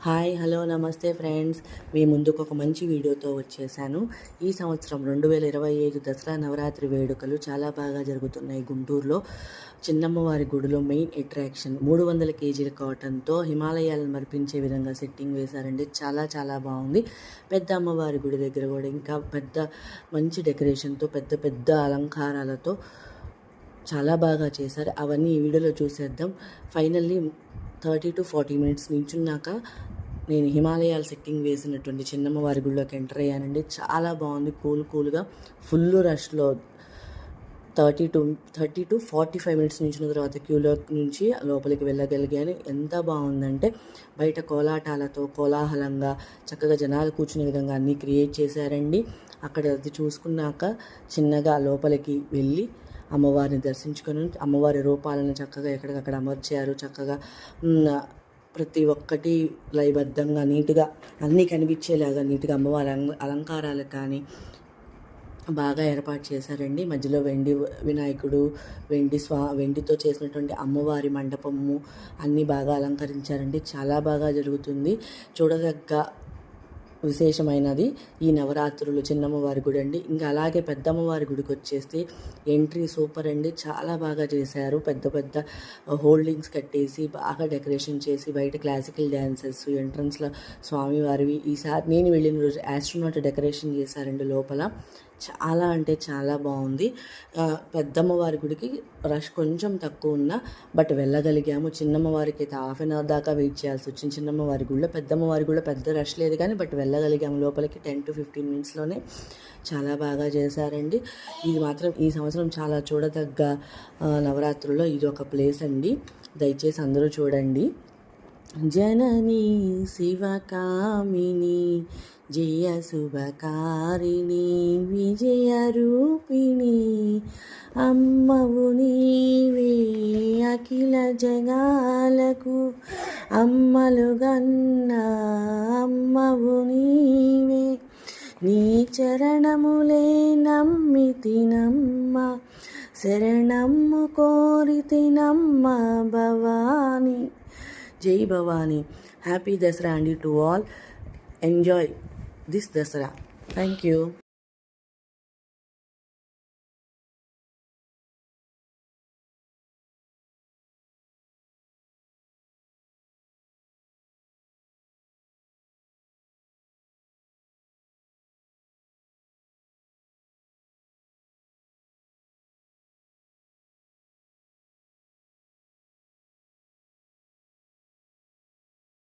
Hi hello నమస్తే friends, మీ ముందుకు ఒక మంచి వీడియోతో వచ్చేసాను. ఈ సంవత్సరం 2025 దసరా నవరాత్రి వేడుకలు చాలా బాగా జరుగుతున్నాయి. గుంటూరులో చిన్నమ్మవారి గుడిలో మెయిన్ అట్రాక్షన్ 300 కేజీల కాటన్తో హిమాలయాలను మరిపించే విధంగా సెట్టింగ్ వేశారండి. చాలా చాలా బాగుంది. పెద్ద అమ్మవారి గుడి దగ్గర కూడా ఇంకా పెద్ద మంచి డెకరేషన్తో పెద్ద పెద్ద అలంకారాలతో చాలా బాగా చేశారు. అవన్నీ ఈ వీడియోలో చూసేద్దాం. ఫైనల్లీ 30 to 40 మినిట్స్ నించున్నాక నేను హిమాలయాల సెట్టింగ్ వేసినటువంటి చిన్నమ్మవారి గుడిలోకి ఎంటర్ అయ్యానండి. చాలా బాగుంది. కూల్గా ఫుల్ రష్లో 30 to 45 మినిట్స్ నించిన తర్వాత క్యూలో నుంచి లోపలికి వెళ్ళగలిగాను. ఎంత బాగుందంటే బయట కోలాటాలతో కోలాహలంగా చక్కగా జనాలు కూర్చునే విధంగా అన్నీ క్రియేట్ చేశారండి. అక్కడ అది చూసుకున్నాక చిన్నగా లోపలికి వెళ్ళి అమ్మవారిని దర్శించుకొని అమ్మవారి రూపాలను చక్కగా ఎక్కడికక్కడ అమర్చారు. చక్కగా ప్రతి ఒక్కటి లయబద్ధంగా నీట్గా అన్నీ కనిపించేలాగా నీట్గా అమ్మవారి అలంకారాలు కానీ బాగా ఏర్పాటు చేశారండి. మధ్యలో వెండి వినాయకుడు, వెండితో చేసినటువంటి అమ్మవారి మండపము అన్నీ బాగా అలంకరించారండి. చాలా బాగా జరుగుతుంది. చూడదగ్గ విశేషమైనది ఈ నవరాత్రులు చిన్నమ్మవారి గుడి అండి. ఇంకా అలాగే పెద్దమ్మవారి గుడికి వచ్చేస్తే ఎంట్రీ సూపర్ అండి. చాలా బాగా చేశారు. పెద్ద పెద్ద హోల్డింగ్స్ కట్టేసి బాగా డెకరేషన్ చేసి బయట క్లాసికల్ డ్యాన్సెస్ ఎంట్రన్స్లో స్వామివారివి. ఈసారి నేను వెళ్ళిన రోజు ఆస్ట్రోనాట్ డెకరేషన్ చేశారండి లోపల. చాలా అంటే చాలా బాగుంది. పెద్దమ్మవారి గుడికి రష్ కొంచెం తక్కువ ఉన్నా బట్ వెళ్ళగలిగాము. చిన్నమ్మవారికి అయితే హాఫ్ అన్ అవర్ దాకా వెయిట్ చేయాల్సి వచ్చింది. చిన్నమ్మవారి గుడిలో పెద్దమ్మవారి గుడిలో పెద్ద రష్ లేదు కానీ బట్ వెళ్ళగలిగాము లోపలికి 10 to 15 మినిట్స్లోనే. చాలా బాగా చేశారండి. ఇది మాత్రం ఈ సంవత్సరం చాలా చూడదగ్గ నవరాత్రుల్లో ఇది ఒక ప్లేస్ అండి. దయచేసి అందరూ చూడండి. జననీ శివకామిని జయ శుభకారిణి విజయ రూపిణి అమ్మవు నీవే అఖిల జగాలకు అమ్మలుగన్న అమ్మవు నీవే నీ చరణములే నమ్మితినమ్మ శరణమ్ము కోరితినమ్మ భవాని. జై భవాని. హ్యాపీ దసరా అండి to all. Enjoy this Dasara. Thank you.